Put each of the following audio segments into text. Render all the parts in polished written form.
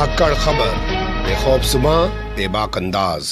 धाकड़ खबर, बेखौफजुमा बेबाक अंदाज।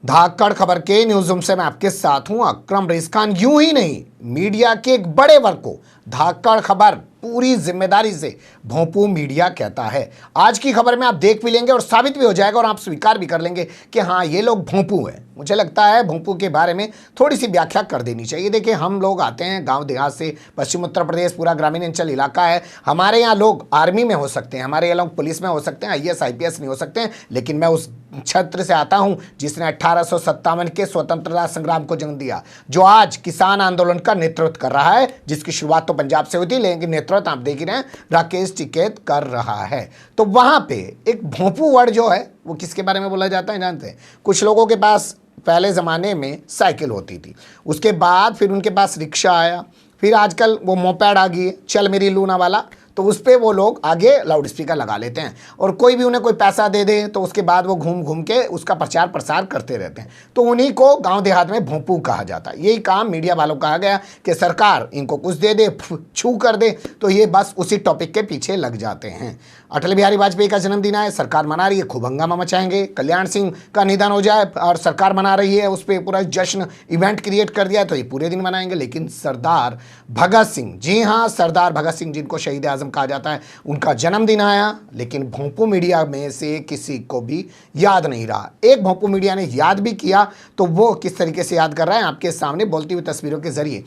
धाकड़ खबर के न्यूज रूम से मैं आपके साथ हूं अकरम रईस खान। यूं ही नहीं, मीडिया के एक बड़े वर्ग को धाकड़ खबर पूरी जिम्मेदारी से भोंपू मीडिया कहता है। आज की खबर में आप देख भी लेंगे और साबित भी हो जाएगा और आप स्वीकार भी कर लेंगे कि हाँ, ये लोग भोंपू हैं। मुझे लगता है भोंपू के बारे में थोड़ी सी व्याख्या कर देनी चाहिए। देखिए, हम लोग आते हैं गांव देहात से, पश्चिम उत्तर प्रदेश पूरा ग्रामीण अंचल इलाका है। हमारे यहाँ लोग आर्मी में हो सकते हैं, हमारे यहाँ लोग पुलिस में हो सकते हैं, आईएएस आईपीएस नहीं हो सकते हैं, लेकिन मैं उस क्षेत्र से आता हूं जिसने 1857 के स्वतंत्रता संग्राम को जन्म दिया, जो आज किसान आंदोलन का नेतृत्व कर रहा है, जिसकी शुरुआत तो पंजाब से हुई थी, लेकिन नेतृत्व आप देख ही रहे हैं राकेश टिकैत कर रहा है। तो वहां पे एक भोंपू वर्ड जो है वो किसके बारे में बोला जाता है जानते हैं? कुछ लोगों के पास पहले ज़माने में साइकिल होती थी, उसके बाद फिर उनके पास रिक्शा आया, फिर आजकल वो मोपेड आ गई है, चल मेरी लूना वाला, तो उस पर वो लोग आगे लाउड स्पीकर लगा लेते हैं और कोई भी उन्हें कोई पैसा दे दे तो उसके बाद वो घूम घूम के उसका प्रचार प्रसार करते रहते हैं। तो उन्हीं को गांव देहात में भोंपू कहा जाता है। यही काम मीडिया वालों का आ गया कि सरकार इनको कुछ दे दे, छू कर दे, तो ये बस उसी टॉपिक के पीछे लग जाते हैं। अटल बिहारी वाजपेयी का जन्मदिन है, सरकार मना रही है, खूब हंगामा मचाएंगे। कल्याण सिंह का निधन हो जाए और सरकार मना रही है, उस पर पूरा जश्न इवेंट क्रिएट कर दिया, तो ये पूरे दिन मनाएंगे। लेकिन सरदार भगत सिंह, जी हाँ, सरदार भगत सिंह, जिनको शहीद आजम कहा जाता है, उनका जन्मदिन आया, लेकिन भोंपू मीडिया में से किसी को भी याद नहीं रहा। एक भोंपू मीडिया ने याद भी किया, तो वो किस तरीके से याद कर रहा है आपके सामने बोलती हुई तस्वीरों के जरिए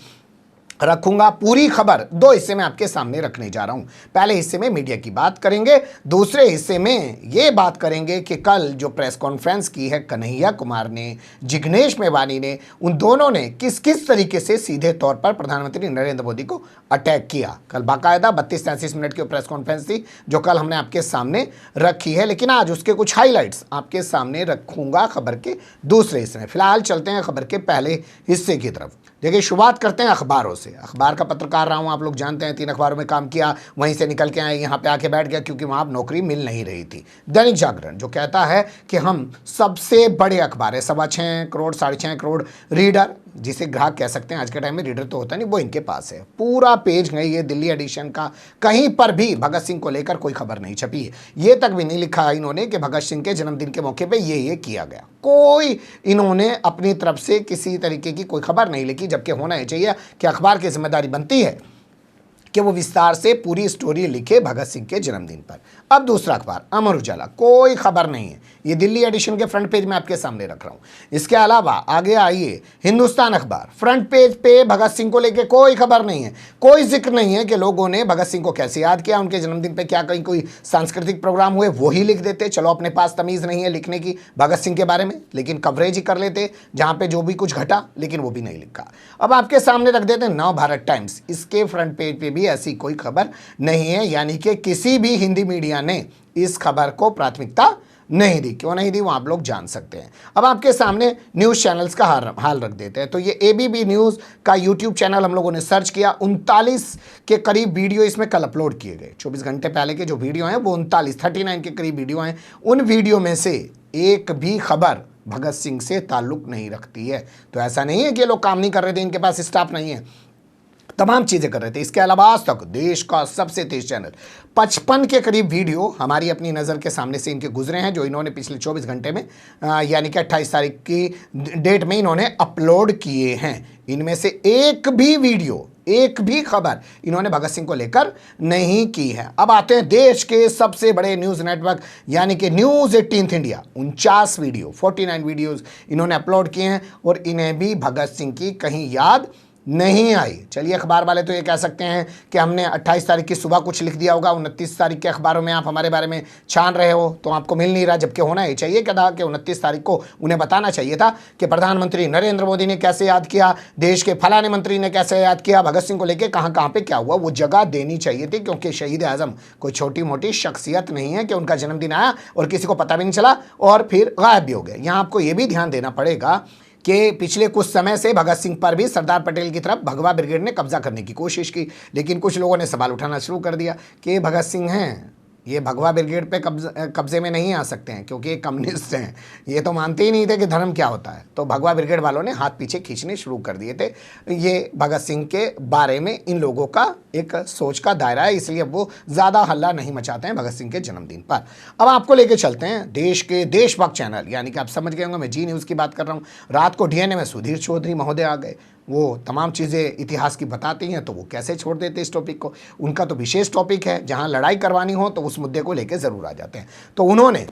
रखूंगा। पूरी खबर दो हिस्से में आपके सामने रखने जा रहा हूं। पहले हिस्से में मीडिया की बात करेंगे, दूसरे हिस्से में ये बात करेंगे कि कल जो प्रेस कॉन्फ्रेंस की है कन्हैया कुमार ने, जिग्नेश मेवानी ने, उन दोनों ने किस किस तरीके से सीधे तौर पर प्रधानमंत्री नरेंद्र मोदी को अटैक किया। कल बाकायदा 32-33 मिनट की प्रेस कॉन्फ्रेंस थी जो कल हमने आपके सामने रखी है, लेकिन आज उसके कुछ हाईलाइट्स आपके सामने रखूंगा खबर के दूसरे हिस्से में। फिलहाल चलते हैं खबर के पहले हिस्से की तरफ। देखिए, शुरुआत करते हैं अखबारों से। अखबार का पत्रकार रहा हूँ, आप लोग जानते हैं, 3 अखबारों में काम किया, वहीं से निकल के आए, यहाँ पे आके बैठ गया क्योंकि वहाँ नौकरी मिल नहीं रही थी। दैनिक जागरण जो कहता है कि हम सबसे बड़े अखबार है, 6.25 करोड़ 6.5 करोड़ रीडर, जिसे ग्राहक कह सकते हैं, आज के टाइम में रीडर तो होता नहीं, वो इनके पास है। पूरा पेज गई है दिल्ली एडिशन का, कहीं पर भी भगत सिंह को लेकर कोई खबर नहीं छपी है। ये तक भी नहीं लिखा इन्होंने कि भगत सिंह के जन्मदिन के मौके पे ये किया गया। कोई इन्होंने अपनी तरफ से किसी तरीके की कोई खबर नहीं लिखी, जबकि होना ही चाहिए कि अखबार की जिम्मेदारी बनती है कि वो विस्तार से पूरी स्टोरी लिखे भगत सिंह के जन्मदिन पर। अब दूसरा अखबार अमर उजाला, कोई खबर नहीं है, ये दिल्ली एडिशन के फ्रंट पेज में आपके सामने रख रहा हूं। इसके अलावा आगे आइए, हिंदुस्तान अखबार, फ्रंट पेज पे भगत सिंह को लेके कोई खबर नहीं है, कोई जिक्र नहीं है कि लोगों ने भगत सिंह को कैसे याद किया, उनके जन्मदिन पे क्या कहीं कोई सांस्कृतिक प्रोग्राम हुए, वही लिख देते। चलो, अपने पास तमीज नहीं है लिखने की भगत सिंह के बारे में, लेकिन कवरेज ही कर लेते जहां पे जो भी कुछ घटा, लेकिन वो भी नहीं लिखा। अब आपके सामने रख देते नव भारत टाइम्स, इसके फ्रंट पेज पे भी ऐसी कोई खबर नहीं है, यानी कि किसी भी हिंदी मीडिया ने इस खबर को प्राथमिकता नहीं दी। क्यों नहीं दी वो आप लोग जान सकते हैं। अब आपके सामने न्यूज़ चैनल्स का हाल रख देते हैं। तो ये एबीपी न्यूज़ का यूट्यूब चैनल हम लोगों ने सर्च किया, 39 के करीब वीडियो इसमें कल अपलोड किए गए। 24 घंटे पहले के जो वीडियो हैं वो 39 के करीब वीडियो हैं। उन वीडियो में से एक भी खबर भगत सिंह से ताल्लुक नहीं रखती है। तो ऐसा नहीं है कि लोग काम नहीं कर रहे थे, इनके पास स्टाफ नहीं है, तमाम चीज़ें कर रहे थे। इसके अलावा आज तक देश का सबसे तेज चैनल 55 के करीब वीडियो हमारी अपनी नज़र के सामने से इनके गुजरे हैं, जो इन्होंने पिछले 24 घंटे में यानी कि 28 तारीख की डेट में इन्होंने अपलोड किए हैं। इनमें से एक भी वीडियो, एक भी खबर इन्होंने भगत सिंह को लेकर नहीं की है। अब आते हैं देश के सबसे बड़े न्यूज़ नेटवर्क यानी कि न्यूज़ 18 इंडिया, 49 वीडियो, 49 वीडियोज़ इन्होंने अपलोड किए हैं और इन्हें भी भगत सिंह की कहीं याद नहीं आई। चलिए, अखबार वाले तो ये कह सकते हैं कि हमने 28 तारीख की सुबह कुछ लिख दिया होगा, 29 तारीख के अखबारों में आप हमारे बारे में छान रहे हो तो आपको मिल नहीं रहा, जबकि होना ही चाहिए क्या था कि 29 तारीख को उन्हें बताना चाहिए था कि प्रधानमंत्री नरेंद्र मोदी ने कैसे याद किया, देश के फलाने मंत्री ने कैसे याद किया, भगत सिंह को लेकर कहाँ कहाँ पे क्या हुआ, वो जगह देनी चाहिए थी। क्योंकि शहीद आजम कोई छोटी मोटी शख्सियत नहीं है कि उनका जन्मदिन आया और किसी को पता भी नहीं चला और फिर गायब भी हो गए। यहाँ आपको ये भी ध्यान देना पड़ेगा कि पिछले कुछ समय से भगत सिंह पर भी सरदार पटेल की तरफ भगवा ब्रिगेड ने कब्जा करने की कोशिश की, लेकिन कुछ लोगों ने सवाल उठाना शुरू कर दिया कि भगत सिंह हैं, ये भगवा ब्रिगेड पे कब्जे में नहीं आ सकते हैं क्योंकि ये कम्युनिस्ट हैं। ये तो मानते ही नहीं थे कि धर्म क्या होता है। तो भगवा ब्रिगेड वालों ने हाथ पीछे खींचने शुरू कर दिए थे। ये भगत सिंह के बारे में इन लोगों का एक सोच का दायरा है, इसलिए अब वो ज़्यादा हल्ला नहीं मचाते हैं भगत सिंह के जन्मदिन पर। अब आपको लेके चलते हैं देश के देशभक्त चैनल, यानी कि आप समझ गए होंगे मैं जी न्यूज़ की बात कर रहा हूँ। रात को डीएनए में सुधीर चौधरी महोदय आ गए। वो तमाम चीज़ें इतिहास की बताती हैं, तो वो कैसे छोड़ देते इस टॉपिक को। उनका तो विशेष टॉपिक है, जहां लड़ाई करवानी हो तो उस मुद्दे को लेकर ज़रूर आ जाते हैं। तो उन्होंने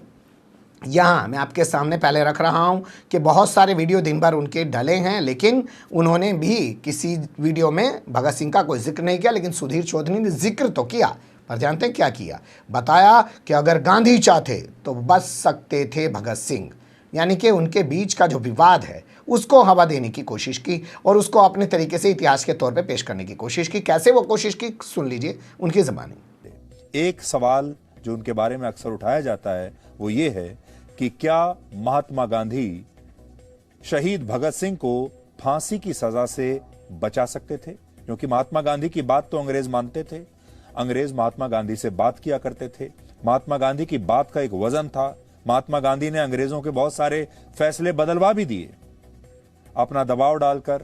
यहाँ मैं आपके सामने पहले रख रहा हूँ कि बहुत सारे वीडियो दिन भर उनके डले हैं, लेकिन उन्होंने भी किसी वीडियो में भगत सिंह का कोई जिक्र नहीं किया, लेकिन सुधीर चौधरी ने जिक्र तो किया। पर जानते हैं क्या किया? बताया कि अगर गांधी चाहते तो बच सकते थे भगत सिंह, यानी कि उनके बीच का जो विवाद है उसको हवा देने की कोशिश की और उसको अपने तरीके से इतिहास के तौर पे पेश करने की कोशिश की। कैसे वो कोशिश की, सुन लीजिए उनकी ज़बानी। एक सवाल जो उनके बारे में अक्सर उठाया जाता है वो ये है कि क्या महात्मा गांधी शहीद भगत सिंह को फांसी की सजा से बचा सकते थे? क्योंकि महात्मा गांधी की बात तो अंग्रेज मानते थे, अंग्रेज महात्मा गांधी से बात किया करते थे, महात्मा गांधी की बात का एक वजन था। महात्मा गांधी ने अंग्रेजों के बहुत सारे फैसले बदलवा भी दिए अपना दबाव डालकर,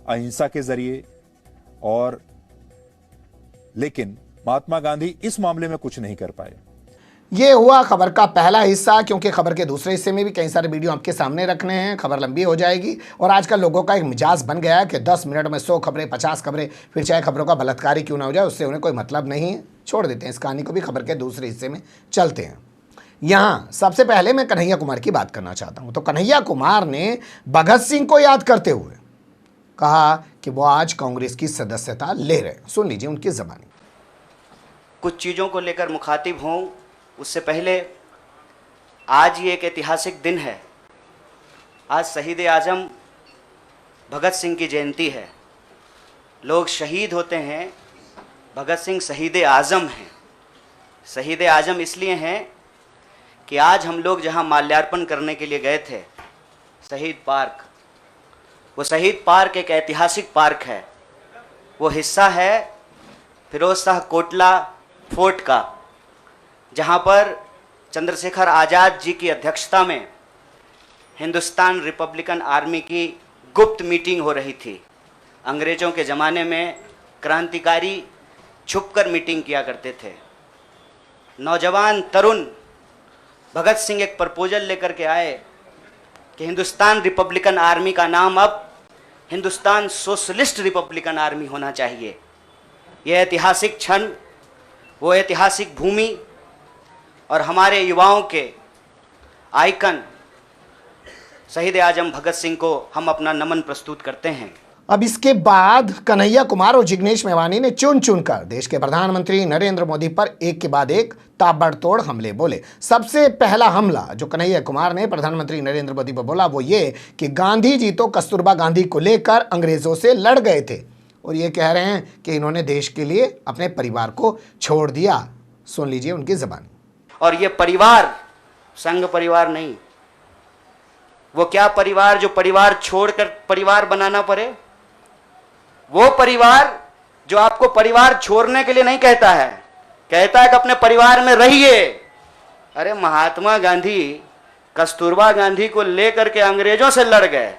अहिंसा के जरिए। और लेकिन महात्मा गांधी इस मामले में कुछ नहीं कर पाए। ये हुआ खबर का पहला हिस्सा, क्योंकि खबर के दूसरे हिस्से में भी कई सारे वीडियो आपके सामने रखने हैं। खबर लंबी हो जाएगी और आजकल लोगों का एक मिजाज बन गया है कि 10 मिनट में 100 खबरें, 50 खबरें, फिर चाहे खबरों का बलात्कार ही क्यों ना हो जाए, उससे उन्हें कोई मतलब नहीं है। छोड़ देते हैं इस कहानी को भी, खबर के दूसरे हिस्से में चलते हैं। यहाँ सबसे पहले मैं कन्हैया कुमार की बात करना चाहता हूँ। तो कन्हैया कुमार ने भगत सिंह को याद करते हुए कहा कि वो आज कांग्रेस की सदस्यता ले रहे हैं। सुन लीजिए उनकी ज़बानी। कुछ चीज़ों को लेकर मुखातिब हों उससे पहले आज ये एक ऐतिहासिक दिन है। आज शहीद आज़म भगत सिंह की जयंती है। लोग शहीद होते हैं, भगत सिंह शहीद आज़म हैं। शहीद आज़म इसलिए हैं कि आज हम लोग जहां माल्यार्पण करने के लिए गए थे, शहीद पार्क, वो शहीद पार्क एक ऐतिहासिक पार्क है। वो हिस्सा है फिरोज शाह कोटला फोर्ट का, जहां पर चंद्रशेखर आज़ाद जी की अध्यक्षता में हिंदुस्तान रिपब्लिकन आर्मी की गुप्त मीटिंग हो रही थी। अंग्रेज़ों के ज़माने में क्रांतिकारी छुपकर मीटिंग किया करते थे। नौजवान तरुण भगत सिंह एक प्रपोजल लेकर के आए कि हिंदुस्तान रिपब्लिकन आर्मी का नाम अब हिंदुस्तान सोशलिस्ट रिपब्लिकन आर्मी होना चाहिए। यह ऐतिहासिक क्षण, वो ऐतिहासिक भूमि और हमारे युवाओं के आइकन शहीद आज़म भगत सिंह को हम अपना नमन प्रस्तुत करते हैं। अब इसके बाद कन्हैया कुमार और जिग्नेश मेवानी ने चुन चुनकर देश के प्रधानमंत्री नरेंद्र मोदी पर एक के बाद एक ताबड़तोड़ हमले बोले। सबसे पहला हमला जो कन्हैया कुमार ने प्रधानमंत्री नरेंद्र मोदी पर बोला वो ये कि गांधी जी तो कस्तूरबा गांधी को लेकर अंग्रेजों से लड़ गए थे और ये कह रहे हैं कि इन्होंने देश के लिए अपने परिवार को छोड़ दिया। सुन लीजिए उनकी ज़बानी। और ये परिवार संघ परिवार नहीं, वो क्या परिवार जो परिवार छोड़कर परिवार बनाना पड़े? वो परिवार जो आपको परिवार छोड़ने के लिए नहीं कहता है, कहता है कि अपने परिवार में रहिए। अरे महात्मा गांधी कस्तूरबा गांधी को लेकर के अंग्रेजों से लड़ गए,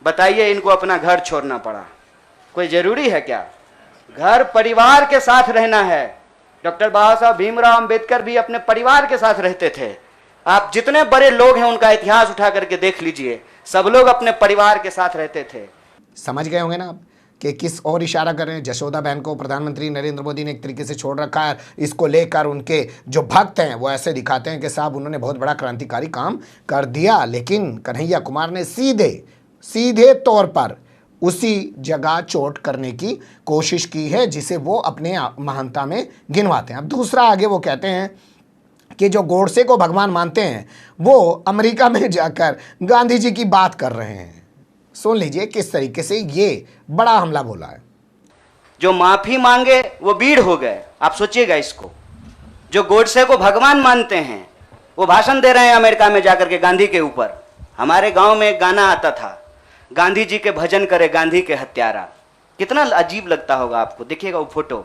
बताइए इनको अपना घर छोड़ना पड़ा? कोई जरूरी है क्या? घर परिवार के साथ रहना है। डॉक्टर बाबा साहब भीमराव अंबेडकर भी अपने परिवार के साथ रहते थे। आप जितने बड़े लोग हैं उनका इतिहास उठा करके देख लीजिए, सब लोग अपने परिवार के साथ रहते थे। समझ गए होंगे ना आप कि किस और इशारा कर रहे हैं? जशोदा बहन को प्रधानमंत्री नरेंद्र मोदी ने एक तरीके से छोड़ रखा है। इसको लेकर उनके जो भक्त हैं वो ऐसे दिखाते हैं कि साहब उन्होंने बहुत बड़ा क्रांतिकारी काम कर दिया, लेकिन कन्हैया कुमार ने सीधे तौर पर उसी जगह चोट करने की कोशिश की है जिसे वो अपने महानता में गिनवाते हैं। अब दूसरा आगे वो कहते हैं कि जो गोडसे को भगवान मानते हैं वो अमेरिका में जाकर गांधी जी की बात कर रहे हैं। सुन लीजिए किस तरीके से ये बड़ा हमला बोला है। जो माफी मांगे वो बीड़ हो गए। आप सोचिएगा इसको। जो गोडसे को भगवान मानते हैं वो भाषण दे रहे हैं अमेरिका में जाकर के गांधी के ऊपर। हमारे गांव में एक गाना आता था, गांधी जी के भजन करे गांधी के हत्यारा। कितना अजीब लगता होगा आपको। देखिएगा वो फोटो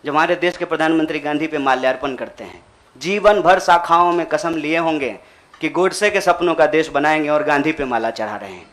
जब हमारे देश के प्रधानमंत्री गांधी पे माल्यार्पण करते हैं। जीवन भर शाखाओं में कसम लिए होंगे कि गोडसे के सपनों का देश बनाएंगे और गांधी पे माला चढ़ा रहे हैं।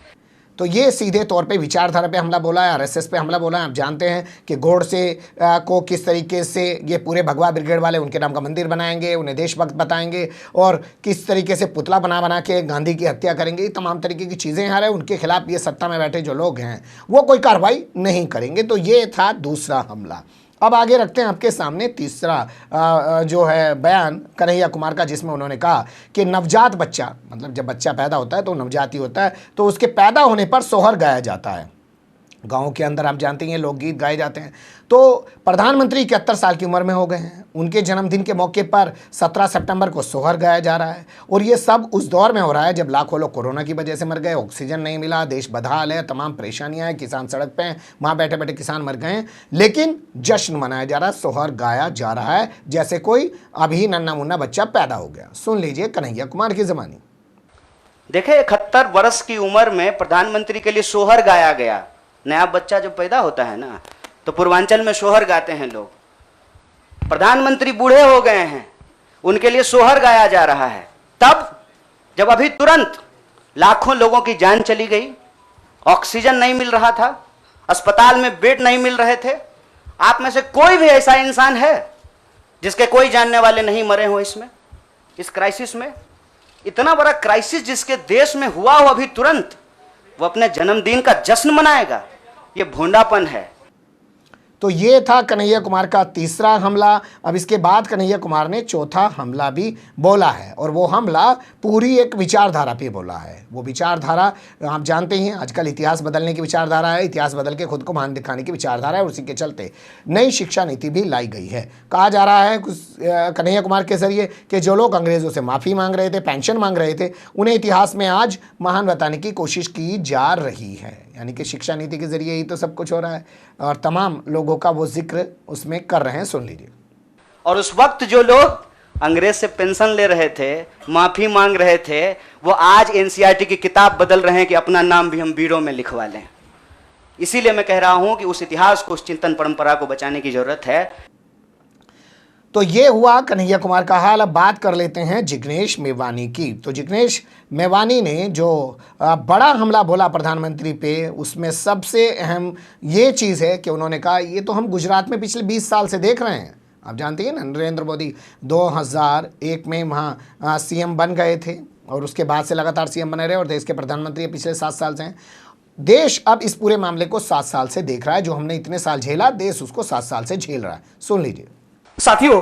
तो ये सीधे तौर पे विचारधारा पे हमला बोला है, आरएसएस पे हमला बोला है। आप जानते हैं कि गोडसे को किस तरीके से ये पूरे भगवा ब्रिगेड वाले उनके नाम का मंदिर बनाएंगे, उन्हें देशभक्त बताएंगे और किस तरीके से पुतला बना के गांधी की हत्या करेंगे। ये तमाम तरीके की चीज़ें आ रही हैं। उनके खिलाफ ये सत्ता में बैठे जो लोग हैं वो कोई कार्रवाई नहीं करेंगे। तो ये था दूसरा हमला। अब आगे रखते हैं आपके सामने तीसरा जो है बयान कन्हैया कुमार का, जिसमें उन्होंने कहा कि नवजात बच्चा, मतलब जब बच्चा पैदा होता है तो नवजात ही होता है, तो उसके पैदा होने पर सोहर गाया जाता है। गाँव के अंदर आप जानते हैं लोकगीत गाए जाते हैं। तो प्रधानमंत्री 71 साल की उम्र में हो गए हैं। उनके जन्मदिन के मौके पर 17 सितंबर को सोहर गाया जा रहा है और ये सब उस दौर में हो रहा है जब लाखों लोग कोरोना की वजह से मर गए, ऑक्सीजन नहीं मिला, देश बदहाल है, तमाम परेशानियां हैं, किसान सड़क पे हैं, वहाँ बैठे बैठे किसान मर गए हैं, लेकिन जश्न मनाया जा रहा है, सोहर गाया जा रहा है जैसे कोई अभी नन्ना मुन्ना बच्चा पैदा हो गया। सुन लीजिए कन्हैया कुमार की ज़बानी। देखे 71 वर्ष की उम्र में प्रधानमंत्री के लिए सोहर गाया गया। नया बच्चा जब पैदा होता है ना तो पूर्वांचल में सोहर गाते हैं लोग। प्रधानमंत्री बूढ़े हो गए हैं, उनके लिए सोहर गाया जा रहा है तब जब अभी तुरंत लाखों लोगों की जान चली गई, ऑक्सीजन नहीं मिल रहा था, अस्पताल में बेड नहीं मिल रहे थे। आप में से कोई भी ऐसा इंसान है जिसके कोई जानने वाले नहीं मरे हो इसमें, इस क्राइसिस में? इतना बड़ा क्राइसिस जिसके देश में हुआ हो अभी तुरंत, वो अपने जन्मदिन का जश्न मनाएगा? ये भोंडापन है। तो ये था कन्हैया कुमार का तीसरा हमला। अब इसके बाद कन्हैया कुमार ने चौथा हमला भी बोला है और वो हमला पूरी एक विचारधारा पे बोला है। वो विचारधारा आप जानते हैं आजकल इतिहास बदलने की विचारधारा है, इतिहास बदल के खुद को महान दिखाने की विचारधारा है। उसी के चलते नई शिक्षा नीति भी लाई गई है। कहा जा रहा है कन्हैया कुमार के जरिए कि जो लोग अंग्रेज़ों से माफ़ी मांग रहे थे, पेंशन मांग रहे थे, उन्हें इतिहास में आज महान बताने की कोशिश की जा रही है। यानी कि शिक्षा नीति के जरिए ही तो सब कुछ हो रहा है और तमाम लोगों का वो जिक्र उसमें कर रहे हैं। सुन लीजिए। और उस वक्त जो लोग अंग्रेज से पेंशन ले रहे थे, माफी मांग रहे थे, वो आज एनसीईआरटी की किताब बदल रहे हैं कि अपना नाम भी हम बीड़ों में लिखवा लें। इसीलिए मैं कह रहा हूं कि उस इतिहास को, उस चिंतन परंपरा को बचाने की जरूरत है। तो ये हुआ कन्हैया कुमार का हाल। अब बात कर लेते हैं जिग्नेश मेवानी की। तो जिग्नेश मेवानी ने जो बड़ा हमला बोला प्रधानमंत्री पे, उसमें सबसे अहम ये चीज़ है कि उन्होंने कहा ये तो हम गुजरात में पिछले 20 साल से देख रहे हैं। आप जानते हैं ना, नरेंद्र मोदी 2001 में वहाँ सीएम बन गए थे और उसके बाद से लगातार सीएम बने रहे और देश के प्रधानमंत्री पिछले 7 साल से हैं। देश अब इस पूरे मामले को 7 साल से देख रहा है। जो हमने इतने साल झेला, देश उसको 7 साल से झेल रहा है। सुन लीजिए। साथियों,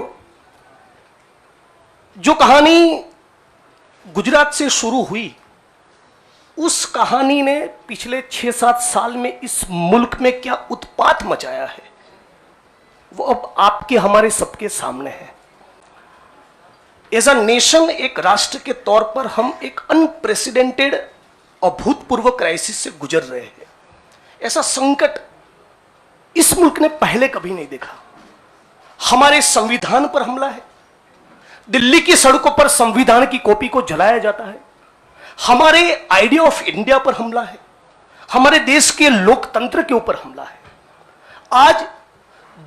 जो कहानी गुजरात से शुरू हुई, उस कहानी ने पिछले 6-7 साल में इस मुल्क में क्या उत्पात मचाया है, वो अब आपके हमारे सबके सामने है। एज अ नेशन, एक राष्ट्र के तौर पर हम एक अनप्रेसिडेंटेड, अभूतपूर्व क्राइसिस से गुजर रहे हैं। ऐसा संकट इस मुल्क ने पहले कभी नहीं देखा। हमारे संविधान पर हमला है, दिल्ली की सड़कों पर संविधान की कॉपी को जलाया जाता है, हमारे आइडिया ऑफ इंडिया पर हमला है, हमारे देश के लोकतंत्र के ऊपर हमला है। आज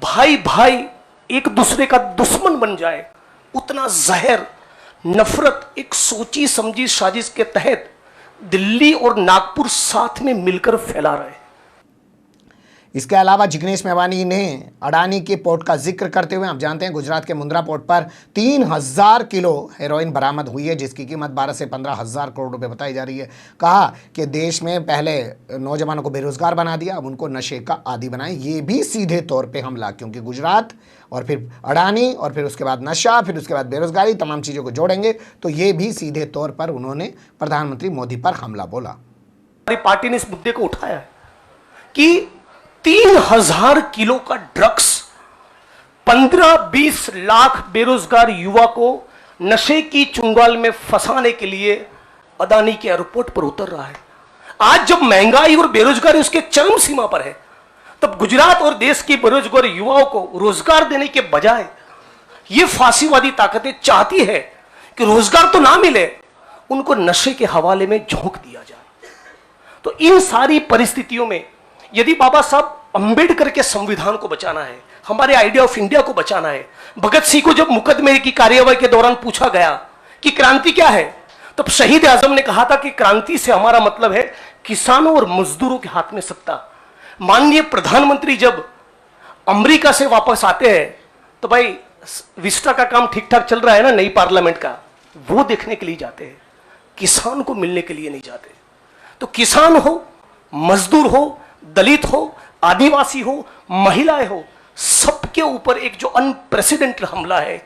भाई भाई एक दूसरे का दुश्मन बन जाए, उतना जहर, नफरत एक सोची समझी साजिश के तहत दिल्ली और नागपुर साथ में मिलकर फैला रहे हैं। इसके अलावा जिग्नेश मेवानी ने अडानी के पोर्ट का जिक्र करते हुए, आप जानते हैं गुजरात के मुंद्रा पोर्ट पर 3000 किलो हेरोइन बरामद हुई है, जिसकी कीमत 12 से 15 हज़ार करोड़ रुपए बताई जा रही है। कहा कि देश में पहले नौजवानों को बेरोजगार बना दिया, अब उनको नशे का आदी बनाए। ये भी सीधे तौर पे हमला, क्योंकि गुजरात और फिर अडानी और फिर उसके बाद नशा, फिर उसके बाद बेरोजगारी, तमाम चीज़ों को जोड़ेंगे तो ये भी सीधे तौर पर उन्होंने प्रधानमंत्री मोदी पर हमला बोला। हमारी पार्टी ने इस मुद्दे को उठाया है कि 3000 किलो का ड्रग्स 15-20 लाख बेरोजगार युवा को नशे की चुंगाल में फंसाने के लिए अडानी के एयरपोर्ट पर उतर रहा है। आज जब महंगाई और बेरोजगारी उसके चरम सीमा पर है, तब गुजरात और देश के बेरोजगार युवाओं को रोजगार देने के बजाय ये फांसीवादी ताकतें चाहती है कि रोजगार तो ना मिले, उनको नशे के हवाले में झोंक दिया जाए। तो इन सारी परिस्थितियों में यदि बाबा साहब अंबेडकर के संविधान को बचाना है, हमारे आइडिया ऑफ इंडिया को बचाना है। भगत सिंह को जब मुकदमे की कार्यवाही के दौरान पूछा गया कि क्रांति क्या है, तब शहीद आजम ने कहा था कि क्रांति से हमारा मतलब है किसानों और मजदूरों के हाथ में सत्ता। माननीय प्रधानमंत्री जब अमेरिका से वापस आते हैं तो भाई विस्टा का काम ठीक ठाक चल रहा है ना, नई पार्लियामेंट का, वो देखने के लिए जाते हैं, किसान को मिलने के लिए नहीं जाते। तो किसान हो, मजदूर हो, दलित हो, आदिवासी हो, महिलाएं हो, सबके ऊपर एक जो अनप्रेसिडेंटेड हमला है,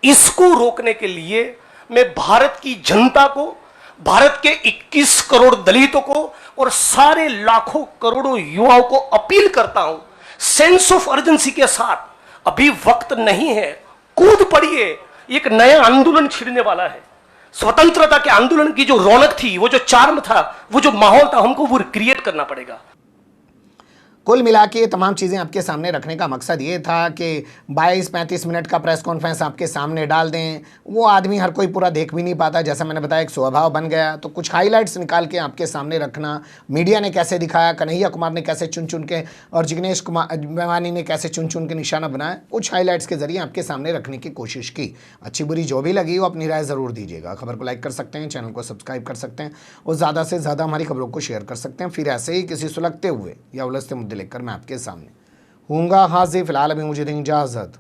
इसको रोकने के लिए मैं भारत की जनता को, भारत के 21 करोड़ दलितों को और सारे लाखों करोड़ों युवाओं को अपील करता हूं, सेंस ऑफ अर्जेंसी के साथ, अभी वक्त नहीं है, कूद पड़िए। एक नया आंदोलन छिड़ने वाला है। स्वतंत्रता के आंदोलन की जो रौनक थी, वो जो चार्म था, वो जो माहौल था, हमको वो क्रिएट करना पड़ेगा। कुल मिला के ये तमाम चीज़ें आपके सामने रखने का मकसद ये था कि 22-35 मिनट का प्रेस कॉन्फ्रेंस आपके सामने डाल दें। वो आदमी हर कोई पूरा देख भी नहीं पाता, जैसा मैंने बताया एक स्वभाव बन गया। तो कुछ हाइलाइट्स निकाल के आपके सामने रखना, मीडिया ने कैसे दिखाया, कन्हैया कुमार ने कैसे चुन चुन के और जिग्नेश कुमार मेवानी ने कैसे चुन चुन के निशाना बनाया, कुछ हाईलाइट्स के जरिए आपके सामने रखने की कोशिश की। अच्छी बुरी जो भी लगी वो अपनी राय ज़रूर दीजिएगा। खबर को लाइक कर सकते हैं, चैनल को सब्सक्राइब कर सकते हैं और ज़्यादा से ज़्यादा हमारी खबरों को शेयर कर सकते हैं। फिर ऐसे ही किसी सुलगते हुए या उलझते मुद्दे लेकर मैं आपके सामने हूँगा हाजिर। फिलहाल अभी मुझे दें इजाज़त।